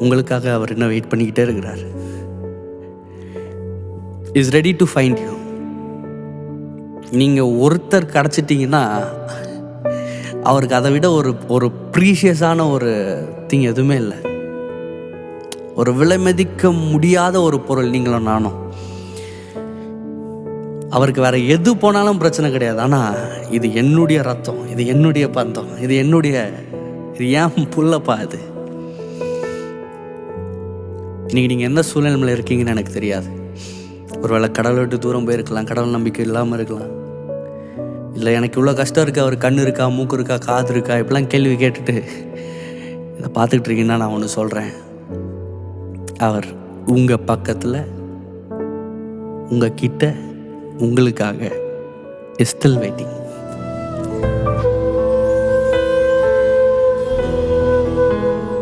உங்களுக்காக அவர் இன்னும் வெயிட் பண்ணிக்கிட்டே இருக்கிறார். Is ready to find you. நீங்கள் ஒருத்தர் கிடச்சிட்டிங்கன்னா அவருக்கு அதை விட ஒரு ப்ரீஷியஸான ஒரு திங் எதுவுமே இல்லை. ஒரு விலை மதிக்க முடியாத ஒரு பொருள் நீங்களும் நானும். அவருக்கு வேறு எது போனாலும் பிரச்சனை கிடையாது. ஆனால் இது என்னுடைய ரத்தம், இது என்னுடைய பந்தம், இது ஏன் புள்ளப்பா இது. இன்றைக்கி நீங்கள் எந்த சூழ்நிலையில் இருக்கீங்கன்னு எனக்கு தெரியாது. ஒருவேளை கடவுளை விட்டு தூரம் போயிருக்கலாம், கடவுள் நம்பிக்கை இல்லாமல் இருக்கலாம். இல்லை எனக்கு இவ்வளோ கஷ்டம் இருக்குது, அவர் கண் இருக்கா, மூக்கு இருக்கா, காது இருக்கா, இப்படிலாம் கேள்வி கேட்டுட்டு இதை பார்த்துக்கிட்டு இருக்கீங்கன்னா நான் ஒன்று சொல்கிறேன். அவர் உங்கள் பக்கத்தில், உங்கள் கிட்ட, உங்களுக்காக இஸ் ஸ்டில் வெயிட்டிங்.